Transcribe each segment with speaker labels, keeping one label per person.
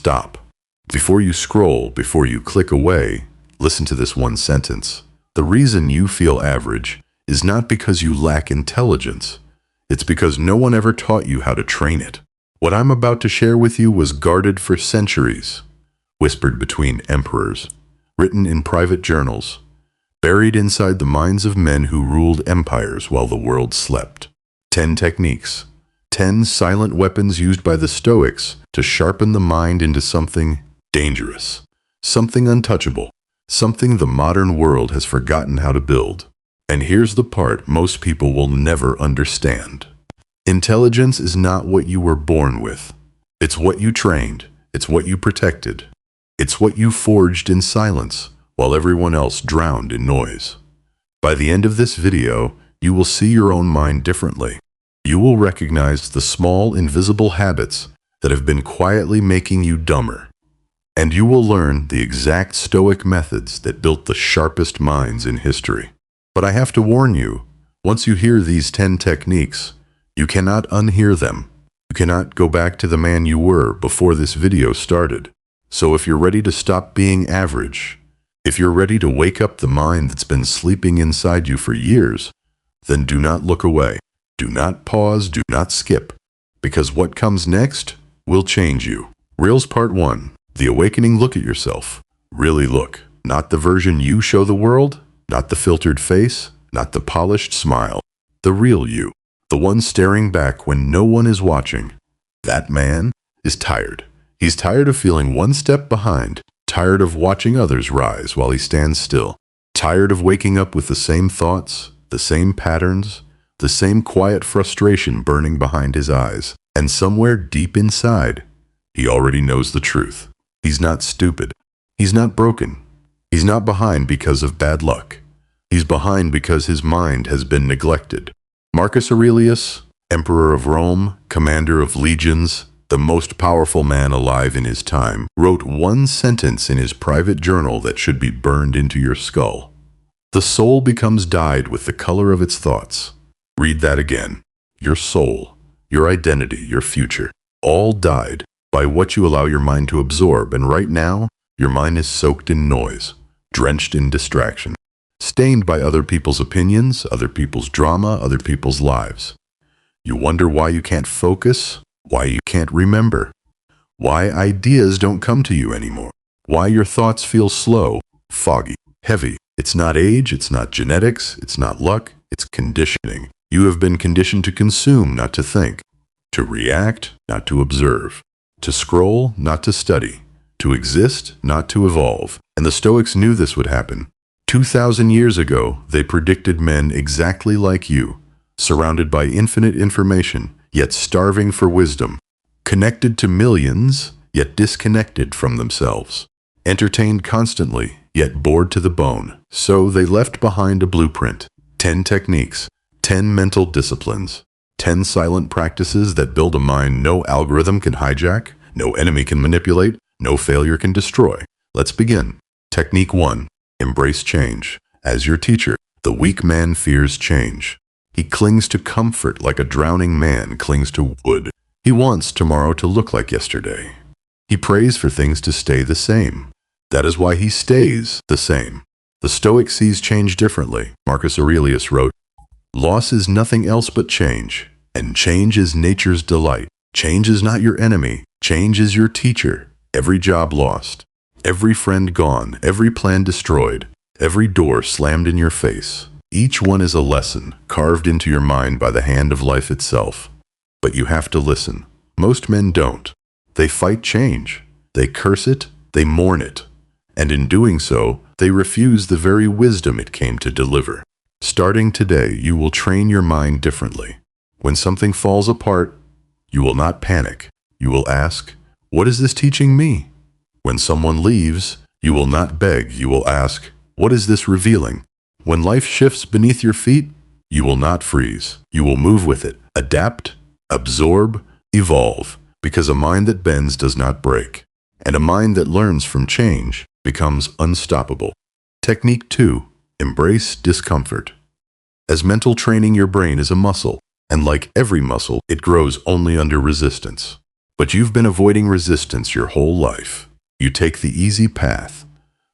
Speaker 1: stop. Before you scroll, before you click away, listen to this one sentence. The reason you feel average is not because you lack intelligence. It's because no one ever taught you how to train it. What I'm about to share with you was guarded for centuries, whispered between emperors, written in private journals, buried inside the minds of men who ruled empires while the world slept. 10 techniques, 10 silent weapons used by the Stoics to sharpen the mind into something dangerous, something untouchable, something the modern world has forgotten how to build. And here's the part most people will never understand. Intelligence is not what you were born with. It's what you trained. It's what you protected. It's what you forged in silence while everyone else drowned in noise. By the end of this video, you will see your own mind differently. You will recognize the small, invisible habits that have been quietly making you dumber. And you will learn the exact Stoic methods that built the sharpest minds in history. But I have to warn you, once you hear these 10 techniques, you cannot unhear them. You cannot go back to the man you were before this video started. So if you're ready to stop being average, if you're ready to wake up the mind that's been sleeping inside you for years, then do not look away. Do not pause, do not skip, because what comes next will change you. Reels Part 1. The Awakening. Look at yourself. Really look. Not the version you show the world, not the filtered face, not the polished smile. The real you. The one staring back when no one is watching. That man is tired. He's tired of feeling one step behind, tired of watching others rise while he stands still, tired of waking up with the same thoughts, the same patterns, the same quiet frustration burning behind his eyes. And somewhere deep inside, he already knows the truth. He's not stupid. He's not broken. He's not behind because of bad luck. He's behind because his mind has been neglected. Marcus Aurelius, Emperor of Rome, commander of legions, the most powerful man alive in his time, wrote one sentence in his private journal that should be burned into your skull. The soul becomes dyed with the color of its thoughts. Read that again. Your soul, your identity, your future, all dyed by what you allow your mind to absorb. And right now, your mind is soaked in noise, drenched in distraction, stained by other people's opinions, other people's drama, other people's lives. You wonder why you can't focus, why you can't remember, why ideas don't come to you anymore, why your thoughts feel slow, foggy, heavy. It's not age, it's not genetics, it's not luck, it's conditioning. You have been conditioned to consume, not to think, to react, not to observe, to scroll, not to study, to exist, not to evolve. And the Stoics knew this would happen. 2,000 years ago, they predicted men exactly like you, surrounded by infinite information, yet starving for wisdom, connected to millions, yet disconnected from themselves, entertained constantly, yet bored to the bone. So they left behind a blueprint, 10 techniques, 10 mental disciplines, 10 silent practices that build a mind no algorithm can hijack, no enemy can manipulate, no failure can destroy. Let's begin. Technique 1. Embrace change. As your teacher, the weak man fears change. He clings to comfort like a drowning man clings to wood. He wants tomorrow to look like yesterday. He prays for things to stay the same. That is why he stays the same. The Stoic sees change differently. Marcus Aurelius wrote, "Loss is nothing else but change, and change is nature's delight. Change is not your enemy. Change is your teacher. Every job lost, every friend gone, every plan destroyed, every door slammed in your face. Each one is a lesson carved into your mind by the hand of life itself. But you have to listen. Most men don't. They fight change. They curse it. They mourn it. And in doing so, they refuse the very wisdom it came to deliver. Starting today, you will train your mind differently. When something falls apart, you will not panic. You will ask, what is this teaching me? When someone leaves, you will not beg. You will ask, what is this revealing? When life shifts beneath your feet, you will not freeze. You will move with it, adapt, absorb, evolve, because a mind that bends does not break, and a mind that learns from change becomes unstoppable. Technique 2. Embrace discomfort. As mental training, your brain is a muscle, and like every muscle, it grows only under resistance. But you've been avoiding resistance your whole life. You take the easy path,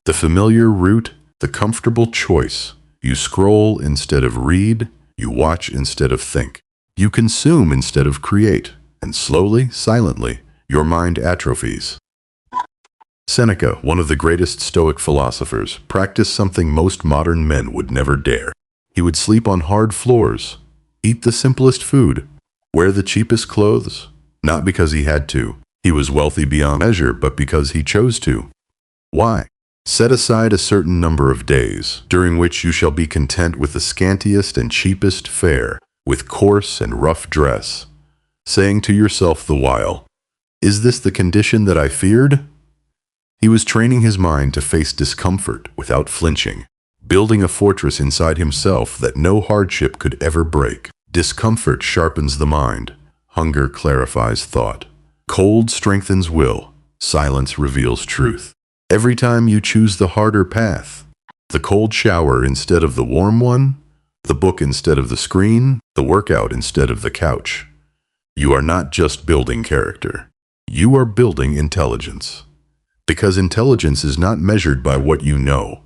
Speaker 1: the familiar route, the comfortable choice. You scroll instead of read. You watch instead of think. You consume instead of create. And slowly, silently, your mind atrophies. Seneca, one of the greatest Stoic philosophers, practiced something most modern men would never dare. He would sleep on hard floors, eat the simplest food, wear the cheapest clothes, not because he had to. He was wealthy beyond measure, but because he chose to. Why? Set aside a certain number of days, during which you shall be content with the scantiest and cheapest fare, with coarse and rough dress, saying to yourself the while, "Is this the condition that I feared?" He was training his mind to face discomfort without flinching, building a fortress inside himself that no hardship could ever break. Discomfort sharpens the mind. Hunger clarifies thought. Cold strengthens will. Silence reveals truth. Every time you choose the harder path, the cold shower instead of the warm one, the book instead of the screen, the workout instead of the couch, you are not just building character. You are building intelligence. Because intelligence is not measured by what you know.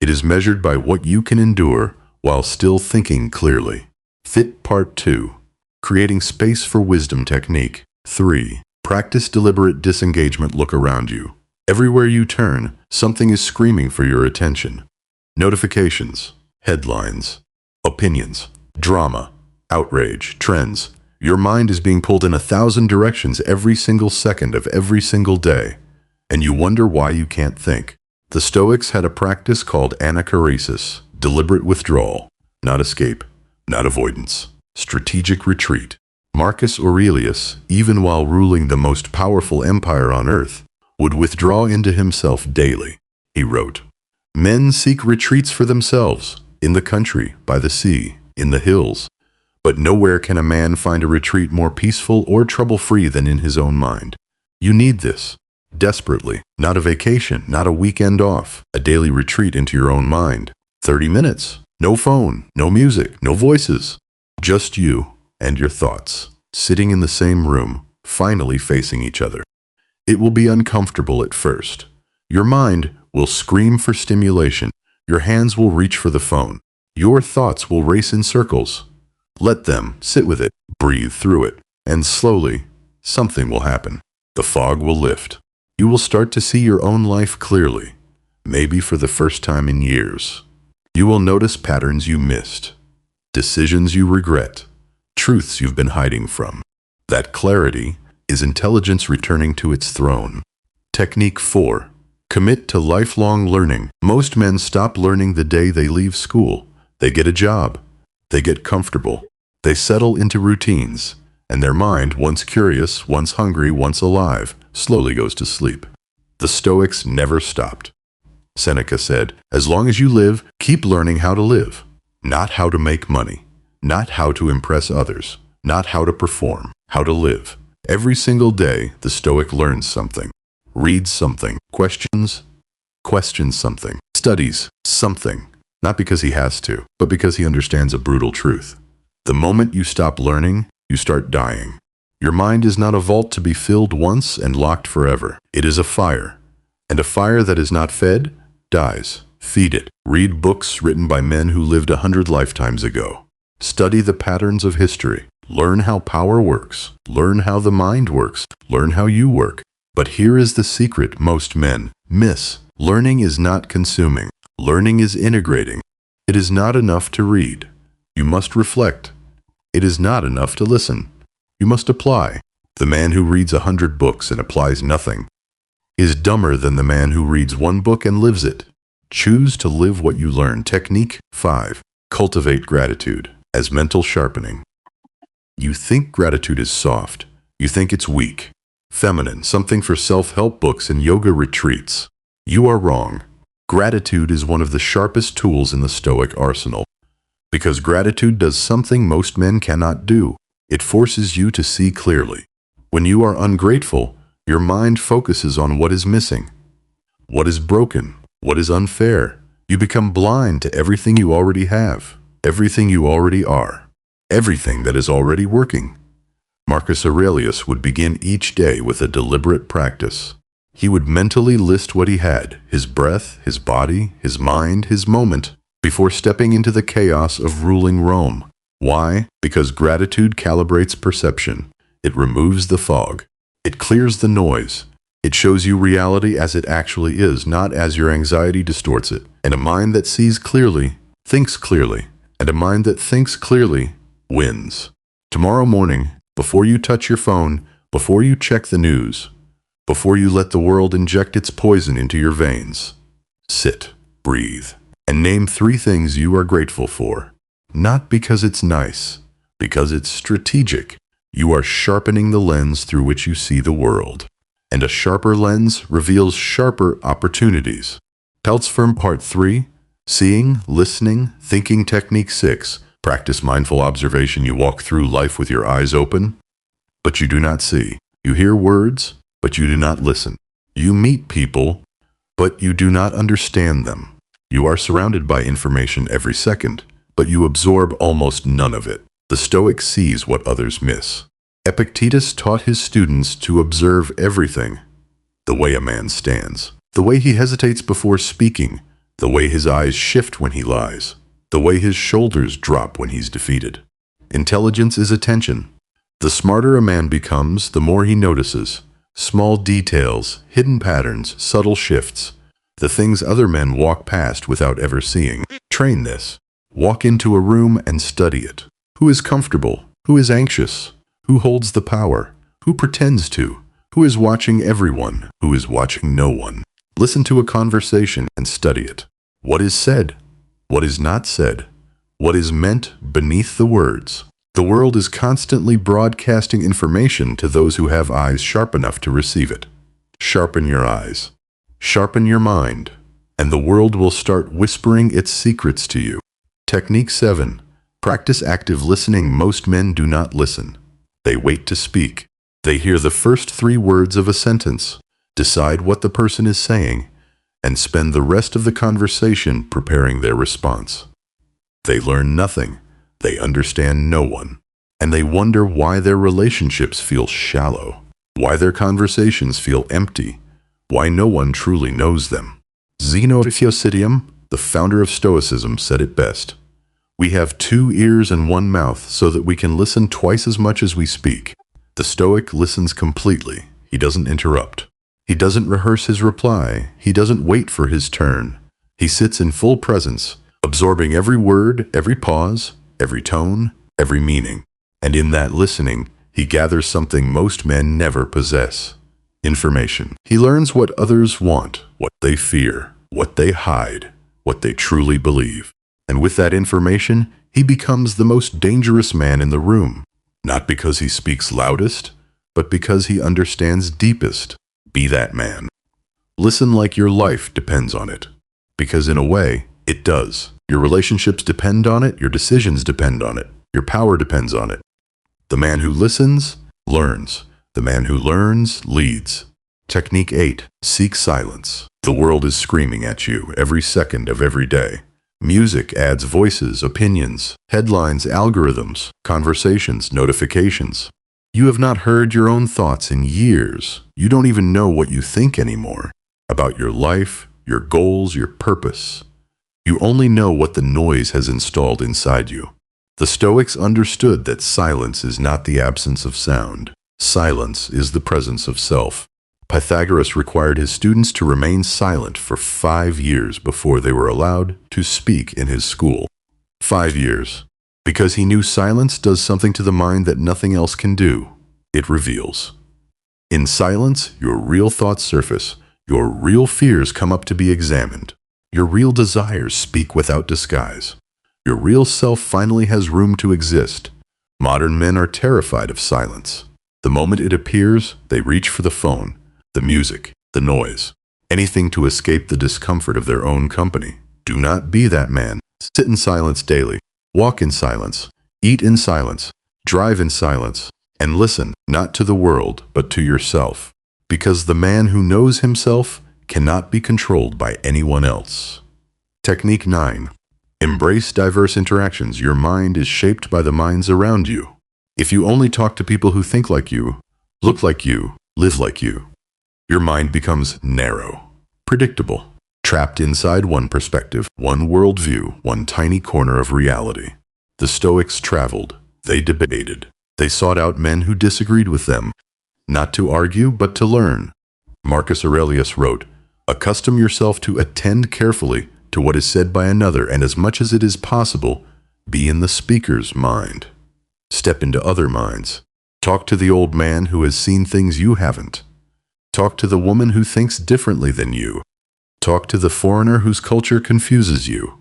Speaker 1: It is measured by what you can endure while still thinking clearly. Fit Part 2. Creating Space for Wisdom Technique. 3. Practice deliberate disengagement. Look around you. Everywhere you turn, something is screaming for your attention. Notifications, headlines, opinions, drama, outrage, trends. Your mind is being pulled in 1,000 directions every single second of every single day, and you wonder why you can't think. The Stoics had a practice called anachoresis, deliberate withdrawal, not escape, not avoidance, strategic retreat. Marcus Aurelius, even while ruling the most powerful empire on earth, would withdraw into himself daily. He wrote, "Men seek retreats for themselves, in the country, by the sea, in the hills. But nowhere can a man find a retreat more peaceful or trouble-free than in his own mind. You need this, desperately. Not a vacation, not a weekend off, a daily retreat into your own mind. 30 minutes, no phone, no music, no voices. Just you and your thoughts, sitting in the same room, finally facing each other. It will be uncomfortable at first. Your mind will scream for stimulation. Your hands will reach for the phone. Your thoughts will race in circles. Let them, sit with it, breathe through it, and slowly, something will happen. The fog will lift. You will start to see your own life clearly, maybe for the first time in years. You will notice patterns you missed, decisions you regret, truths you've been hiding from. That clarity is intelligence returning to its throne. Technique 4. Commit to lifelong learning. Most men stop learning the day they leave school. They get a job. They get comfortable. They settle into routines, and their mind, once curious, once hungry, once alive, slowly goes to sleep. The Stoics never stopped. Seneca said, "As long as you live, keep learning how to live. Not how to make money. Not how to impress others. Not how to perform. How to live." Every single day, the Stoic learns something, reads something, questions something, studies something, not because he has to, but because he understands a brutal truth. The moment you stop learning, you start dying. Your mind is not a vault to be filled once and locked forever. It is a fire, and a fire that is not fed, dies. Feed it. Read books written by men who lived 100 lifetimes ago. Study the patterns of history. Learn how power works. Learn how the mind works. Learn how you work. But here is the secret most men miss. Learning is not consuming. Learning is integrating. It is not enough to read. You must reflect. It is not enough to listen. You must apply. The man who reads 100 books and applies nothing is dumber than the man who reads one book and lives it. Choose to live what you learn. Technique 5. Cultivate gratitude as mental sharpening. You think gratitude is soft. You think it's weak, feminine, something for self-help books and yoga retreats. You are wrong. Gratitude is one of the sharpest tools in the Stoic arsenal. Because gratitude does something most men cannot do. It forces you to see clearly. When you are ungrateful, your mind focuses on what is missing, what is broken, what is unfair. You become blind to everything you already have, everything you already are, everything that is already working. Marcus Aurelius would begin each day with a deliberate practice. He would mentally list what he had, his breath, his body, his mind, his moment, before stepping into the chaos of ruling Rome. Why? Because gratitude calibrates perception. It removes the fog. It clears the noise. It shows you reality as it actually is, not as your anxiety distorts it. And a mind that sees clearly, thinks clearly, and a mind that thinks clearly wins. Tomorrow morning, before you touch your phone, before you check the news, before you let the world inject its poison into your veins, sit, breathe, and name 3 things you are grateful for. Not because it's nice, because it's strategic. You are sharpening the lens through which you see the world. And a sharper lens reveals sharper opportunities. Peltz Firm Part 3, Seeing, Listening, Thinking Technique 6. Practice mindful observation. You walk through life with your eyes open, but you do not see. You hear words, but you do not listen. You meet people, but you do not understand them. You are surrounded by information every second, but you absorb almost none of it. The Stoic sees what others miss. Epictetus taught his students to observe everything. The way a man stands, the way he hesitates before speaking, the way his eyes shift when he lies, the way his shoulders drop when he's defeated. Intelligence is attention. The smarter a man becomes, the more he notices. Small details, hidden patterns, subtle shifts, the things other men walk past without ever seeing. Train this. Walk into a room and study it. Who is comfortable? Who is anxious? Who holds the power? Who pretends to? Who is watching everyone? Who is watching no one? Listen to a conversation and study it. What is said? What is not said? What is meant beneath the words? The world is constantly broadcasting information to those who have eyes sharp enough to receive it. Sharpen your eyes. Sharpen your mind, and the world will start whispering its secrets to you. Technique 7. Practice active listening. Most men do not listen. They wait to speak. They hear the first 3 words of a sentence, decide what the person is saying, and spend the rest of the conversation preparing their response. They learn nothing. They understand no one. And they wonder why their relationships feel shallow, why their conversations feel empty, why no one truly knows them. Zeno of Epictetus, the founder of Stoicism, said it best. We have 2 ears and 1 mouth so that we can listen twice as much as we speak. The Stoic listens completely. He doesn't interrupt. He doesn't rehearse his reply. He doesn't wait for his turn. He sits in full presence, absorbing every word, every pause, every tone, every meaning. And in that listening, he gathers something most men never possess: information. He learns what others want, what they fear, what they hide, what they truly believe. And with that information, he becomes the most dangerous man in the room, not because he speaks loudest, but because he understands deepest. Be that man. Listen like your life depends on it, because in a way, it does. Your relationships depend on it, your decisions depend on it, your power depends on it. The man who listens, learns. The man who learns, leads. Technique 8. Seek silence. The world is screaming at you every second of every day. Music adds voices, opinions, headlines, algorithms, conversations, notifications. You have not heard your own thoughts in years. You don't even know what you think anymore about your life, your goals, your purpose. You only know what the noise has installed inside you. The Stoics understood that silence is not the absence of sound. Silence is the presence of self. Pythagoras required his students to remain silent for 5 years before they were allowed to speak in his school. 5 years. Because he knew silence does something to the mind that nothing else can do. It reveals. In silence, your real thoughts surface. Your real fears come up to be examined. Your real desires speak without disguise. Your real self finally has room to exist. Modern men are terrified of silence. The moment it appears, they reach for the phone, the music, the noise, anything to escape the discomfort of their own company. Do not be that man. Sit in silence daily. Walk in silence. Eat in silence. Drive in silence. And listen, not to the world, but to yourself. Because the man who knows himself cannot be controlled by anyone else. Technique 9. Embrace diverse interactions. Your mind is shaped by the minds around you. If you only talk to people who think like you, look like you, live like you, your mind becomes narrow, predictable, trapped inside one perspective, one worldview, one tiny corner of reality. The Stoics traveled, they debated, they sought out men who disagreed with them, not to argue, but to learn. Marcus Aurelius wrote, "Accustom yourself to attend carefully to what is said by another, and as much as it is possible, be in the speaker's mind. Step into other minds. Talk to the old man who has seen things you haven't. Talk to the woman who thinks differently than you. Talk to the foreigner whose culture confuses you.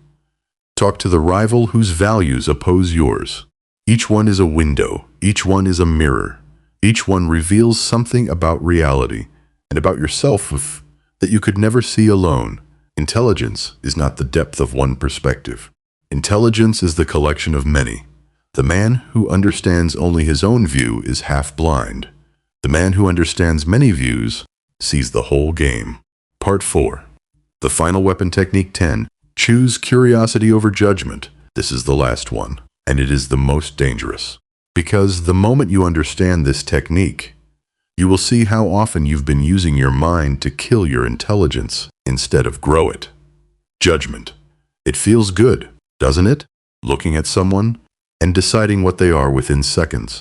Speaker 1: Talk to the rival whose values oppose yours. Each one is a window. Each one is a mirror. Each one reveals something about reality and about yourself that you could never see alone. Intelligence is not the depth of one perspective. Intelligence is the collection of many. The man who understands only his own view is half blind. The man who understands many views sees the whole game." Part 4. The final weapon technique 10. Choose curiosity over judgment. This is the last one, and it is the most dangerous. Because the moment you understand this technique, you will see how often you've been using your mind to kill your intelligence instead of grow it. Judgment. It feels good, doesn't it? Looking at someone and deciding what they are within seconds.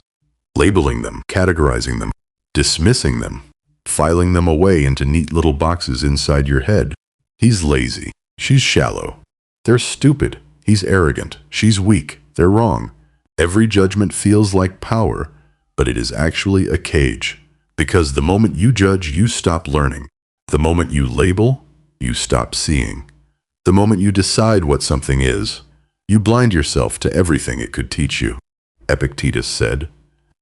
Speaker 1: Labeling them, categorizing them, dismissing them, filing them away into neat little boxes inside your head. He's lazy. She's shallow. They're stupid. He's arrogant. She's weak. They're wrong. Every judgment feels like power, but it is actually a cage. Because the moment you judge, you stop learning. The moment you label, you stop seeing. The moment you decide what something is, you blind yourself to everything it could teach you. Epictetus said,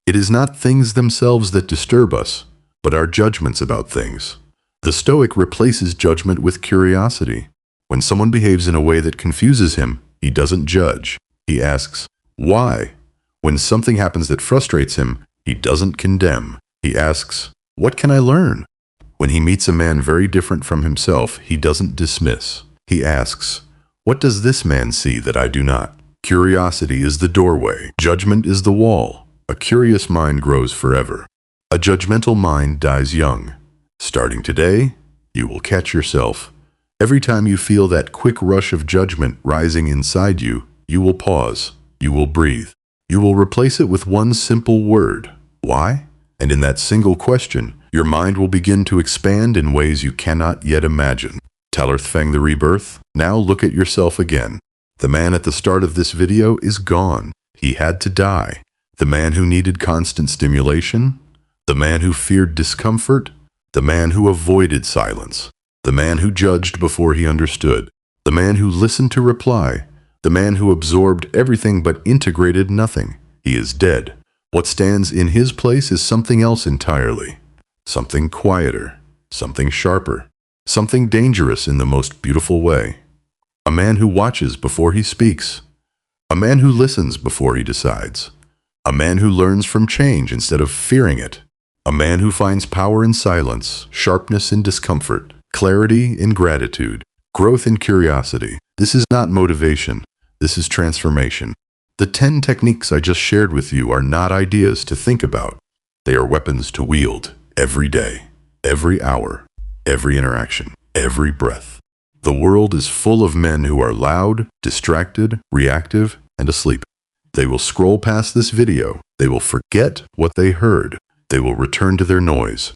Speaker 1: "It is not things themselves that disturb us, but our judgments about things." The Stoic replaces judgment with curiosity. When someone behaves in a way that confuses him, he doesn't judge. He asks, "Why?" When something happens that frustrates him, he doesn't condemn. He asks, "What can I learn?" When he meets a man very different from himself, he doesn't dismiss. He asks, "What does this man see that I do not?" Curiosity is the doorway. Judgment is the wall. A curious mind grows forever. A judgmental mind dies young. Starting today, you will catch yourself. Every time you feel that quick rush of judgment rising inside you, you will pause. You will breathe. You will replace it with one simple word. Why? And in that single question, your mind will begin to expand in ways you cannot yet imagine. Talerthfang the rebirth. Now look at yourself again. The man at the start of this video is gone. He had to die. The man who needed constant stimulation. The man who feared discomfort. The man who avoided silence. The man who judged before he understood. The man who listened to reply. The man who absorbed everything but integrated nothing. He is dead. What stands in his place is something else entirely. Something quieter. Something sharper. Something dangerous in the most beautiful way. A man who watches before he speaks. A man who listens before he decides. A man who learns from change instead of fearing it. A man who finds power in silence, sharpness in discomfort, clarity in gratitude, growth in curiosity. This is not motivation. This is transformation. The 10 techniques I just shared with you are not ideas to think about. They are weapons to wield every day, every hour, every interaction, every breath. The world is full of men who are loud, distracted, reactive, and asleep. They will scroll past this video. They will forget what they heard. They will return to their noise.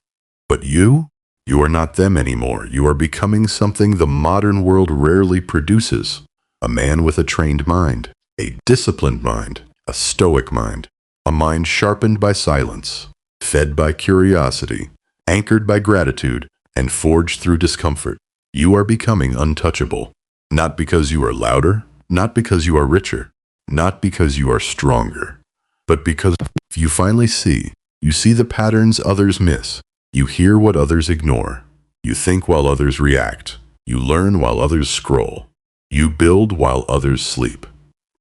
Speaker 1: But you are not them anymore. You are becoming something the modern world rarely produces. A man with a trained mind, a disciplined mind, a stoic mind, a mind sharpened by silence, fed by curiosity, anchored by gratitude, and forged through discomfort. You are becoming untouchable. Not because you are louder, not because you are richer, not because you are stronger, but because you finally see. You see the patterns others miss. You hear what others ignore. You think while others react. You learn while others scroll. You build while others sleep.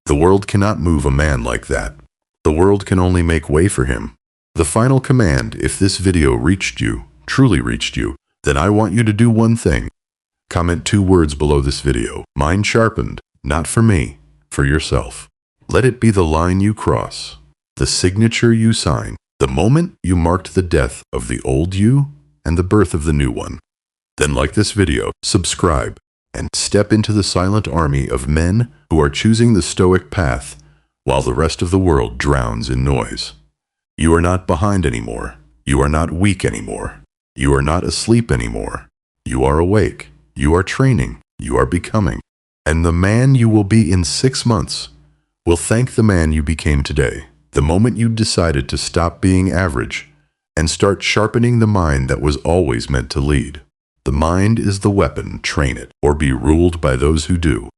Speaker 1: The world cannot move a man like that. The world can only make way for him. The final command, if this video reached you, truly reached you, then I want you to do one thing. Comment 2 words below this video. Mind sharpened, not for me, for yourself. Let it be the line you cross. the signature you sign, the moment you marked the death of the old you and the birth of the new one. Then like this video, subscribe, and step into the silent army of men who are choosing the Stoic path while the rest of the world drowns in noise. You are not behind anymore. You are not weak anymore. You are not asleep anymore. You are awake. You are training. You are becoming. And the man you will be in 6 months will thank the man you became today, the moment you decided to stop being average and start sharpening the mind that was always meant to lead. The mind is the weapon, train it, or be ruled by those who do.